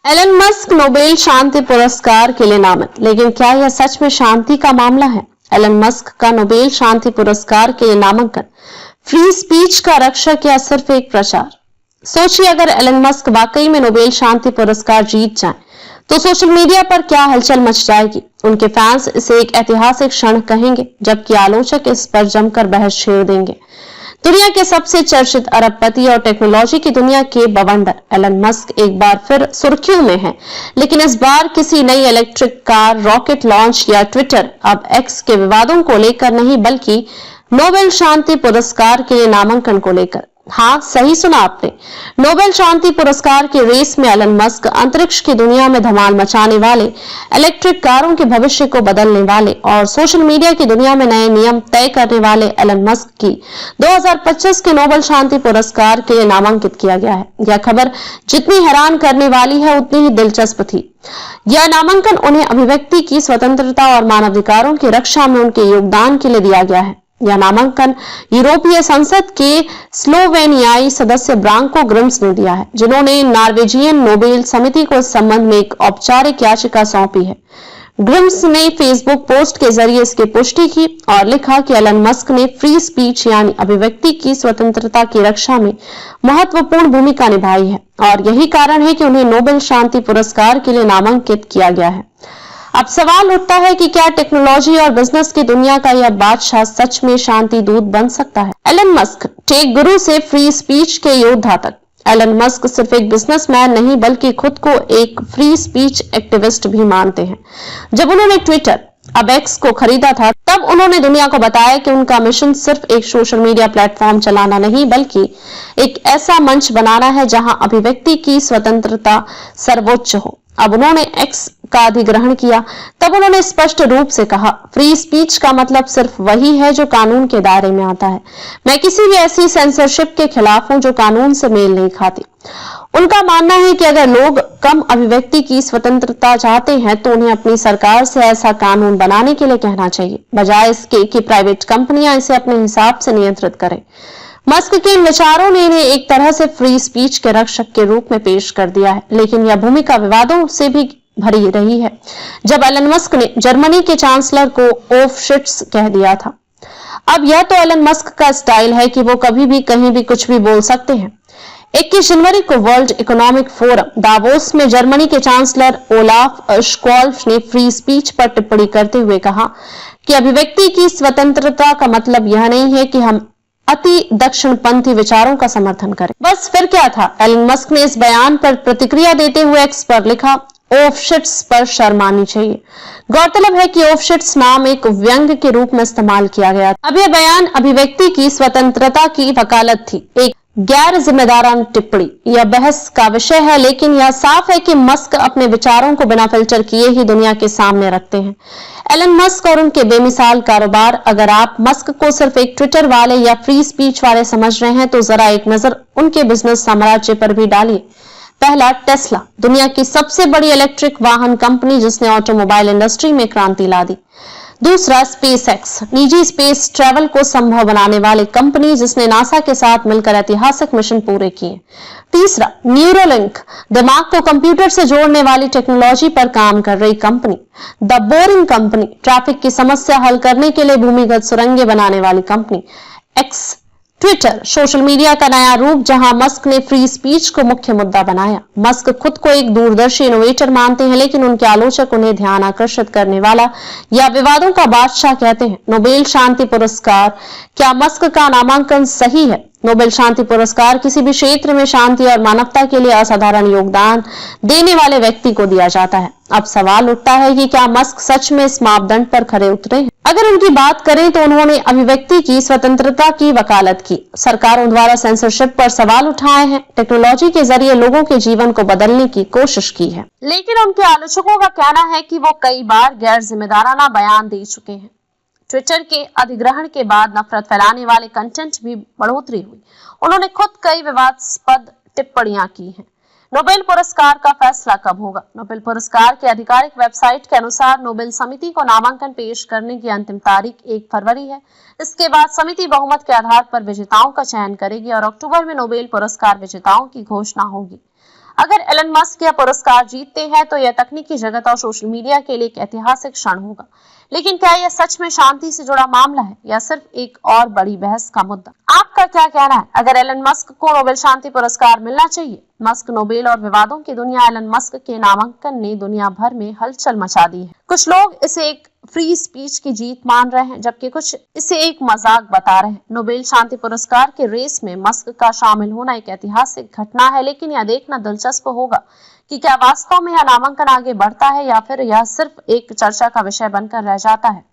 Elon Musk Nobel शांति पुरस्कार के लिए नामित, लेकिन क्या यह सच में शांति का मामला है? एलन मस्क का नोबेल शांति पुरस्कार के लिए नामांकन फ्री स्पीच का रक्षक या सिर्फ एक प्रचार? सोचिए, अगर एलन मस्क वाकई में नोबेल शांति पुरस्कार जीत जाएं, तो सोशल मीडिया पर क्या हलचल मच जाएगी। उनके फैंस इसे एक ऐतिहासिक क्षण कहेंगे, जबकि आलोचक इस पर जमकर बहस छेड़ देंगे। दुनिया के सबसे चर्चित अरबपति और टेक्नोलॉजी की दुनिया के बवंडर एलन मस्क एक बार फिर सुर्खियों में हैं, लेकिन इस बार किसी नई इलेक्ट्रिक कार, रॉकेट लॉन्च या ट्विटर अब एक्स के विवादों को लेकर नहीं, बल्कि नोबेल शांति पुरस्कार के लिए नामांकन को लेकर। हाँ, सही सुना आपने, नोबेल शांति पुरस्कार की रेस में एलन मस्क, अंतरिक्ष की दुनिया में धमाल मचाने वाले, इलेक्ट्रिक कारों के भविष्य को बदलने वाले और सोशल मीडिया की दुनिया में नए नियम तय करने वाले एलन मस्क की 2025 के नोबेल शांति पुरस्कार के लिए नामांकित किया गया है। यह खबर जितनी हैरान करने वाली है, उतनी ही दिलचस्प थी। यह नामांकन उन्हें अभिव्यक्ति की स्वतंत्रता और मानवाधिकारों की रक्षा में उनके योगदान के लिए दिया गया है। यह नामांकन यूरोपीय संसद के स्लोवेनियाई सदस्य ब्रांको ग्रिम्स ने दिया है, जिन्होंने नॉर्वेजियन नोबेल समिति को इस संबंध में एक औपचारिक याचिका सौंपी है। ग्रिम्स ने फेसबुक पोस्ट के जरिए इसकी पुष्टि की और लिखा कि एलन मस्क ने फ्री स्पीच यानी अभिव्यक्ति की स्वतंत्रता की रक्षा में महत्वपूर्ण भूमिका निभाई है और यही कारण है कि उन्हें नोबेल शांति पुरस्कार के लिए नामांकित किया गया है। अब सवाल उठता है कि क्या टेक्नोलॉजी और बिजनेस की दुनिया का यह बादशाह सच में शांति दूत बन सकता है? एलन मस्क, टेक गुरु से फ्री स्पीच के योद्धा तक, एलन मस्क सिर्फ एक बिजनेसमैन नहीं, बल्कि खुद को एक फ्री स्पीच एक्टिविस्ट भी मानते हैं। जब उन्होंने ट्विटर, अब एक्स को खरीदा था, तब उन्होंने दुनिया को बताया कि उनका मिशन सिर्फ एक सोशल मीडिया प्लेटफॉर्म चलाना नहीं, बल्कि एक ऐसा मंच बनाना है जहां अभिव्यक्ति की स्वतंत्रता सर्वोच्च हो। अब उन्होंने एक्स का अधिग्रहण किया, तब उन्होंने स्पष्ट रूप से कहा, फ्री स्पीच का मतलब सिर्फ वही है जो कानून के दायरे में आता है। मैं किसी भी ऐसी सेंसरशिप के खिलाफ हूं जो कानून से मेल नहीं खाती। उनका मानना है कि अगर लोग कम अभिव्यक्ति की स्वतंत्रता चाहते हैं, तो उन्हें अपनी सरकार से ऐसा कानून बनाने के लिए कहना चाहिए, बजाय इसके कि प्राइवेट कंपनियां इसे अपने हिसाब से नियंत्रित करें। मस्क के इन विचारों ने इन्हें एक तरह से फ्री स्पीच के रक्षक के रूप में पेश कर दिया है, लेकिन यह भूमिका विवादों से भी भरी रही है। जब एलन मस्क ने जर्मनी के चांसलर को ओफ शिट्स कह दिया था। अब यह तो एलन मस्क का स्टाइल है कि वो कभी भी कहीं भी कुछ भी बोल सकते हैं। 21 जनवरी को वर्ल्ड इकोनॉमिक फोरम दावोस में जर्मनी के चांसलर ओलाफ स्क्वाल्फ ने फ्री स्पीच पर टिप्पणी करते हुए कहा कि अभिव्यक्ति की स्वतंत्रता का मतलब यह नहीं है कि हम अति दक्षिणपंथी विचारों का समर्थन करें। बस फिर क्या था? एलन मस्क ने इस बयान पर प्रतिक्रिया देते हुए एक्स पर लिखा, ऑफशिट्स पर शर्म आनी चाहिए। गौरतलब है कि ऑफशिट्स नाम एक व्यंग्य के रूप में इस्तेमाल किया गया। अब यह बयान अभिव्यक्ति की स्वतंत्रता की वकालत थी, एक गैर जिम्मेदाराना टिप्पणी। यह बहस का विषय है, लेकिन यह साफ है कि मस्क अपने विचारों को बिना फिल्टर किए ही दुनिया के सामने रखते हैं। एलन मस्क और उनके बेमिसाल कारोबार। अगर आप मस्क को सिर्फ एक ट्विटर वाले या फ्री स्पीच वाले समझ रहे हैं, तो जरा एक नजर उनके बिजनेस साम्राज्य पर भी डालिए। पहला, टेस्ला, दुनिया की सबसे बड़ी इलेक्ट्रिक वाहन कंपनी जिसने ऑटोमोबाइल इंडस्ट्री में क्रांति ला दी। दूसरा, स्पेस एक्स, निजी स्पेस ट्रैवल को संभव बनाने वाली कंपनी जिसने नासा के साथ मिलकर ऐतिहासिक मिशन पूरे किए। तीसरा, न्यूरोलिंक, दिमाग को कंप्यूटर से जोड़ने वाली टेक्नोलॉजी पर काम कर रही company. The boring company, traffic की समस्या हल करने के लिए भूमिगत सुरंगें बनाने वाली company. X, Twitter, social media का नया रूप जहां मस्क ने फ्री स्पीच को मुख्य मुद्दा बनाया। मस्क खुद को एक दूरदर्शी इनोवेटर मानते हैं, लेकिन उनके आलोचक उन्हें ध्यान आकर्षित करने वाला या विवादों का बादशाह कहते हैं। नोबेल शांति पुरस्कार, क्या मस्क का नामांकन सही है? नोबेल शांति पुरस्कार किसी भी क्षेत्र में शांति और मानवता के लिए असाधारण योगदान देने वाले व्यक्ति को दिया जाता है। अब सवाल उठता है कि क्या मस्क सच में इस मापदंड पर खरे उतरे हैं? अगर उनकी बात करें तो उन्होंने अभिव्यक्ति की स्वतंत्रता की वकालत की, सरकारों द्वारा सेंसरशिप पर सवाल उठाए हैं, टेक्नोलॉजी के जरिए लोगों के जीवन को बदलने की कोशिश की है। लेकिन उनके आलोचकों का कहना है कि वो कई बार गैर जिम्मेदाराना बयान दे चुके हैं। ट्विटर के अधिग्रहण के बाद नफरत फैलाने वाले कंटेंट भी बढ़ोतरी हुई। उन्होंने खुद कई विवादास्पद टिप्पणियां की हैं। नोबेल पुरस्कार का फैसला कब होगा? नोबेल पुरस्कार की आधिकारिक वेबसाइट के अनुसार नोबेल समिति को नामांकन पेश करने की अंतिम तारीख 1 फरवरी है। इसके बाद समिति बहुमत के आधार पर विजेताओं का चयन करेगी और अक्टूबर में नोबेल पुरस्कार विजेताओं की घोषणा होगी। अगर एलन मस्क यह पुरस्कार जीतते हैं तो यह तकनीकी जगत और सोशल मीडिया के लिए एक ऐतिहासिक क्षण होगा। लेकिन क्या यह सच में शांति से जुड़ा मामला है या सिर्फ एक और बड़ी बहस का मुद्दा? आपका क्या कहना है? अगर एलन मस्क को नोबेल शांति पुरस्कार मिलना चाहिए? मस्क नोबेल और विवादों की दुनिया। एलन मस्क के नामांकन ने दुनिया भर में हलचल मचा दी है। कुछ लोग इसे एक फ्री स्पीच की जीत मान रहे हैं, जबकि कुछ इसे एक मजाक बता रहे हैं। नोबेल शांति पुरस्कार के रेस में मस्क का शामिल होना एक ऐतिहासिक घटना है, लेकिन यह देखना दिलचस्प होगा कि क्या वास्तव में यह नामांकन आगे बढ़ता है या फिर यह सिर्फ एक चर्चा का विषय बनकर रह जाता है।